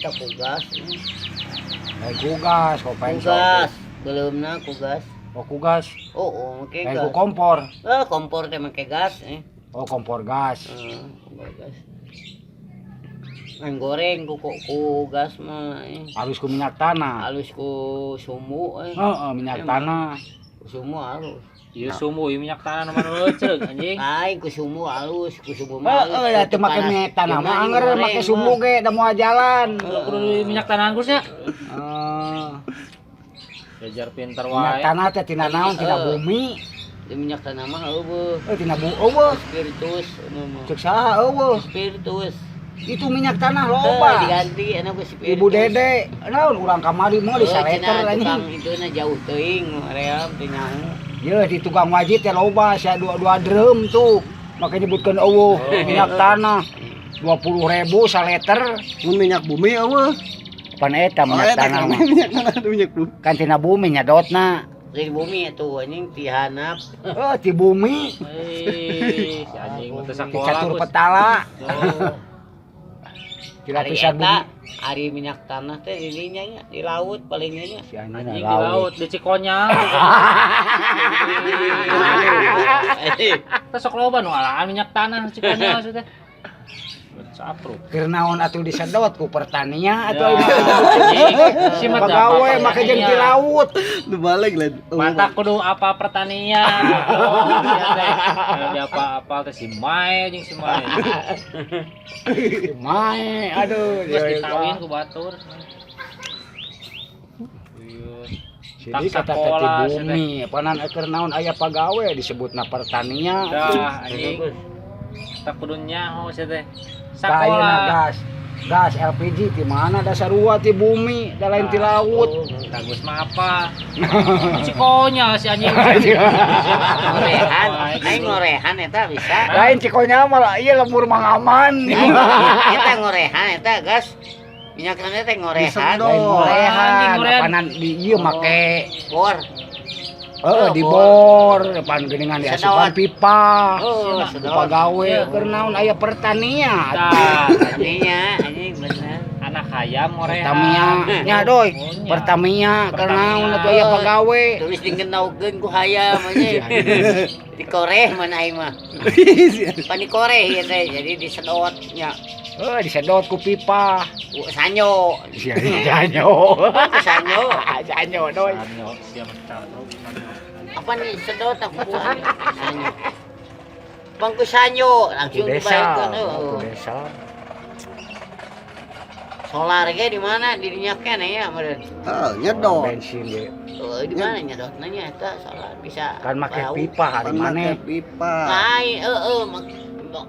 eta kugas. Kugas, kompresor. Kugas. Beleumna kugas. Oh kugas. Oh, make Kayak gas. kompor. Kompor teh make gas Oh kompor gas. kompor gas. Main goreng ku gas mah Halus ku minyak tanah. halus ku sumbu Minyak tanah. Ku sumbu halus. Ieu sumbu ieu minyak tanah mah leuceug anjing. Lain ku sumbu halus, ku sumbu mah Ya teu make minyak tanah mah anger make sumbu ge da moal jalan. Kudu minyak tanah kusnya. Oh. Belajar pinter Minyak wae. tanah teh tina naon? Tina bumi. Di minyak tanah mah eueuh. Tina eueuh. Spiritus Cek saha eueuh. Spiritus. Itu minyak tanah loba. Diganti anu ku spiritus. Ibu Dede, naon urang kamari mah di saleter Tukang anjing. itu na jauh teuing area teu nyaho. Ye di tukang wajit teh loba sia dua drum tuh. Make nyebutkeun eueuh minyak tanah. 20.000 saleter. Mun minyak bumi eueuh. Pan eta minyak tanah mah. Minyak tanah minyak bumi. Kan tina bumi nyadotna. Di bumi itu anjing ti hanap. Ti bumi. Si anjing mah teu Di sakola. catur Gus. petala. Di Ari lapisan bumi. eta ari minyak tanah teh dirinya nya di laut palingnya nya. Si anjing Anjing di laut. laut di Cikonyang. Teh sok loba nu alaan minyak tanah Cikonyang maksudnya. Sapruk. Keur naon atuh disedot ku pertanian atuh Si mah pagawe make jeung ti laut. Nu balik lah. Mata kudu apa pertanian. Di apa-apa teh si Mae jeung si Mae. Mae aduh. Geus ditawin ku batur. Jadi kata teh bumi, panan keur naon aya pagawe disebutna pertanian. Dah anjing. Tak kudu nyaho sia teh. Kayeuna Sakola. gas. Gas LPG di mana da sarua ti bumi, da lain ti laut. Bagus mah apa? Cikonyang si anjing. Ngorehan, aing ngorehan eta bisa. Lain cikonya mah ieu lembur mangaman. Eta ngorehan eta gas. Minyak tanah teh ngorehan. Lain ngorehan, ngorehan. panan di ieu make Bor. di bor, pan geuningan diasupan Sedot. pipa. Sedot. Pagawe keur naon aya pertanian. Tah, Artinya anjing bener. anak hayam ngorehan. Pertamina nya doy. Pertamina keur naon atuh aya pagawe. Tulis dingenaugkeun ku hayam anjing. Dikoreh mana aing mah. Pan dikoreh ieu teh jadi disedot nya. Disedot ku pipa. Sanyo. Sia janyo. Sanyo. Janyo doy. Sanyo, siap tahu. Apa nih sedot aku buat sanyo. Bangku sanyo langsung Desa. dibayarkan. Desa. Solar ge di mana? Di dinya kene ya, meureun. Nyedot. Bensin ye. Di mana nyedotna nya eta solar bisa. Kan make bau. pipa hari Pan maneh. make pipa. Lain,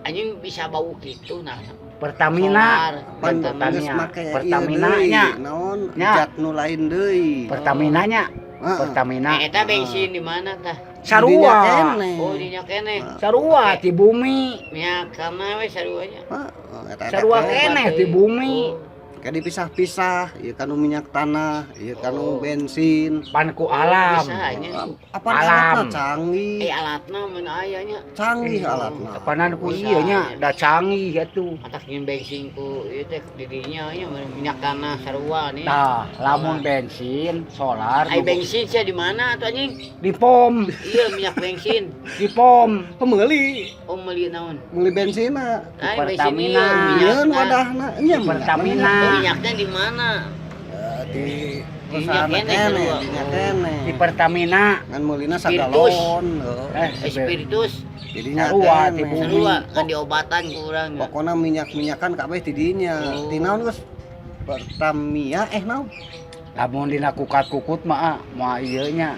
anjing bisa bau gitu nah. Pertamina. Solar. Pan Pertamina. geus make ieu Pertamina deui. nya. Naon? Nya. Zat nu lain deui. Pertamina nya. Heeh. Pertamina. Eta bensin di mana tah? Sarua. Oh, dinya kene. Sarua ti bumi. Minyak sama we saruanya. Sarua keneh ti bumi. Kayak dipisah-pisah, ieu kan minyak tanah, ieu kan bensin. Pan ku alam. Bisa nya. Apa Alam. alatna canggih? Alatna mun aya nya. Canggih alatna. Panan ku ieu nya da canggih atuh. Atak nyen bensin ku ieu teh dirinya nya minyak tanah sarua nih. Tah, lamun bensin, solar Ai bensin sia di mana atuh anjing? di pom, Iya minyak bensin. di pom. Pemeuli, Oh meuli naon? meuli bensinna. Ai Pertamina. bensin Ieun wadahna, nya Pertamina. minyaknya di mana? Di Minyak perusahaan kene kene, kedua. minyak kene. Di Pertamina. Ngan meulina Spiritus. sagalon. Spiritus. Jadinya Sarua kene. ti bumi. Sarua kan diobatan ku urang. Pokoknya minyak-minyakan kabeh ti dinya. Oh. Ti naon geus? Pertamina naon? Lamun dina kukat-kukut mah moal ieu nya.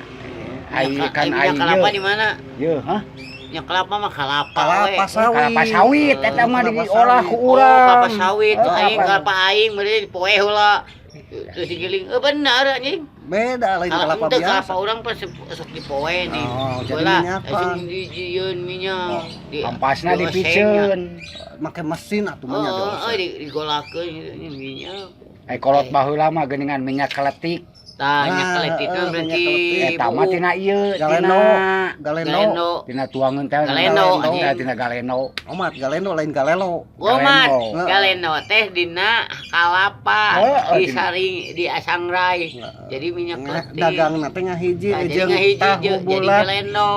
Ai kan ai minyak kelapa di ieu. mana? Yeuh, hah? Minyak kelapa mah kelapa we. Kelapa sawit. Kelapa sawit eta mah Kelapa diolah ku sawit. Oh, urang. kelapa sawit. Oh, Aing kelapa. kelapa aing meureun dipoe heula. Terus digiling. Bener anjing. Beda lain kelapa Henteu biasa. kelapa urang pas sok dipoe nih. Oh, jadi Heula, minyakan. langsung dijieun minyak. Ampasna diosengnya. dipikeun. Make mesin atuh mah nya Oh, dioseng. digolakeun minyak. Ai kolot baheula mah geuningan minyak keletik. Tanya Nah, keletit mah berarti Eta mah tina ieu, Galeno. tina Galeno. tina tuangeun teh. Galeno, Teh anjing. tina galeno. Omat galeno lain galelo. Womat, Galeno. galeno teh dina kalapa, Oh, disaring di asangrai. Jadi minyak letih. Dagang nate ngahiji Nah, jadi jeung ngahiji tahu jadi bulat galeno.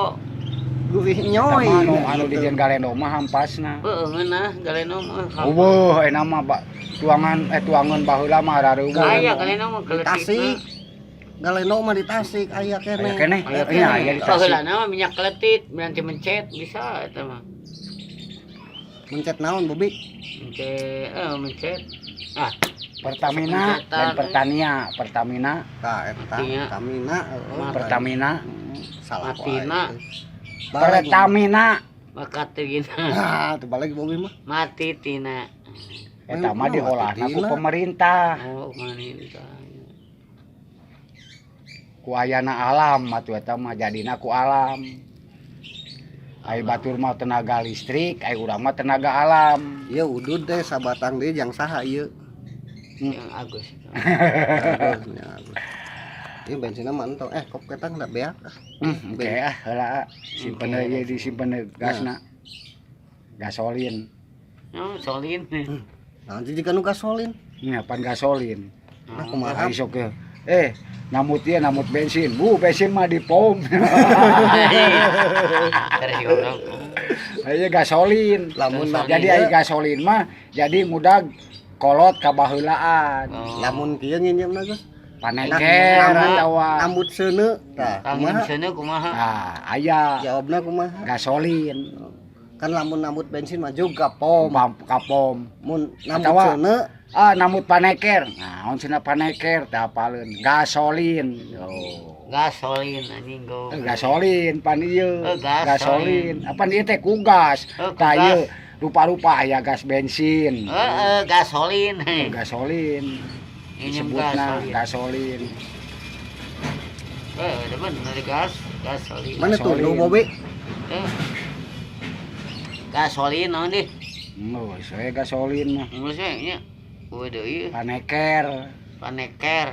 gurih Eta nyoy. mah anu dijieun galeno mah hampasna. Heeh, ngeunah galeno mah. Eueuh, eta mah tuangan baheula mah rareueuh. Aya galeno mah Di Tasik. keletit. Galeno mah di Tasik aya Aya keneh. keneh. Aya Iya, aya di Tasik. Baheulana mah minyak keletit, nanti mencet bisa eta mah. Mencet naon Bobi? Mencet. Ah, Pertamina dan Pertania, Pertamina, Ka eta Matinya. Tamina. Pertamina, Salah Matina. Balik. Pertamina. Makatrina. Ah, tuh balik Bobi mah. Mati tina. Eta mah diolahna ku Tina. pemerintah, Oh, manita. ku ayana alam atuh eta mah jadina ku alam. Ai batur mah tenaga listrik, ai urang mah tenaga alam. Ieu udud deh sabatang deui jang saha ieu. Yang Agus. Ieu bensinna mah entong kop ketang da beak. Oke heula simpen deui disimpen gasna. Gasolin. Oh, solin. Nah, jadi kan gasolin. Nya pan gasolin. Nah, kumaha? Ai sok ke. Namut ieu namut bensin. Bensin mah di pom. Terus orang. Aya gasolin. Lamun Jadi aya gasolin mah jadi mudag kolot ka baheulaan. Oh. lamun kieu nginjemna Gus. Paneker atawa. Rambut seuneu. Tah, Angin kumaha? sana kumaha? Nah, aya Jawabna kumaha? gasolin. Kan lamun nambut bensin mah juga pom. Kapom. Mun nambut Atawa seuneu namut paneker. Nah, on cenah paneker teh apaleun. Gasolin. Oh. Gasolin anjing go. Gasolin pan ieu. Gasolin. Gasolin. Apa ieu teh kugas. Oh, Tah kugas. ieu rupa-rupa aya gas bensin. Gasolin. Gasolin. Ini Disebutna gasolin. gasolin. Depan dari gasolin. mana tuh Gasolin. lu Bobi? Gasolin naon deh? Saya gasolin mah. Maksudnya waduh ieu Paneker. paneker.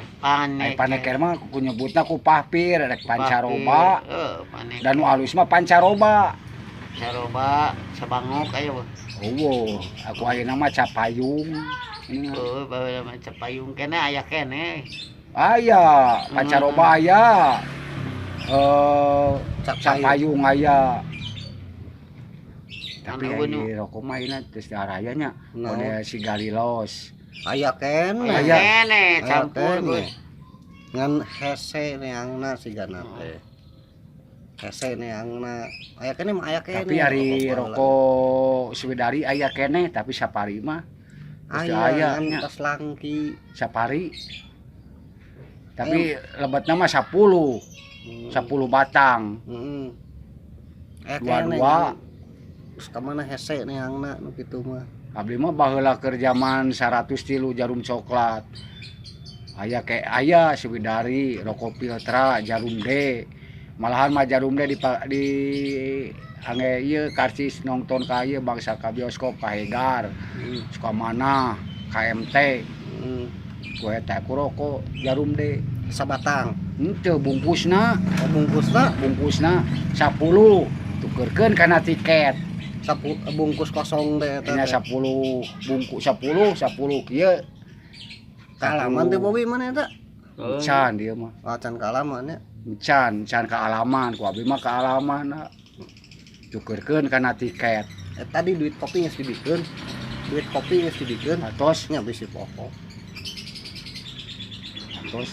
Paneker mah ku nyebutna ku pahpir rek pancaroba. Paneker. Dan nu alus mah pancaroba. Saroba sabangok aya weh. Oh, aku ayeuna mah capayung. Ini mah. Oh, bawa macam payung kene aya kene. Aya, pancaroba aya. Capayung aya. Tapi Anu nu. di rokok mah ini terus darahnya No. kode si Galilos. Aya keneh. Aya. Kene Aya campur keneh. Gus. Ngan hese neangna sigana teh. Hese neangna. Aya keneh mah aya keneh. Tapi hari rokok Swidari aya keneh, tapi Sapari mah aya nya. tas langki. Sapari. Tapi lebatna mah 10 batang. Heeh. Aya Dua-dua. Terus kemana hese neangna nu kitu mah. Abdi mah baheula keur zaman 100 tilu jarum coklat. Aya Swidari, rokok Piltra, jarum D. Malahan mah jarum D di angge ieu karcis nonton ka ieu bangsa ka bioskop ka Hegar. Suka mana KMT. Ku eta ku rokok jarum D. Sabatang. Henteu bungkusna, Bungkusna 10 tukeurkeun kana tiket. bungkus kosong teh Nya 10 bungkus 10 kieu. Kalaman teh Bobi mana eta? Can dia mah. Can kalaman ya. Can kealaman, ku abdi mah kealaman. Tukeurkeun kana tiket. Tadi duit kopi geus dibikeun. Duit kopi geus dibikeun. Atos, Nya bisi pokok. atos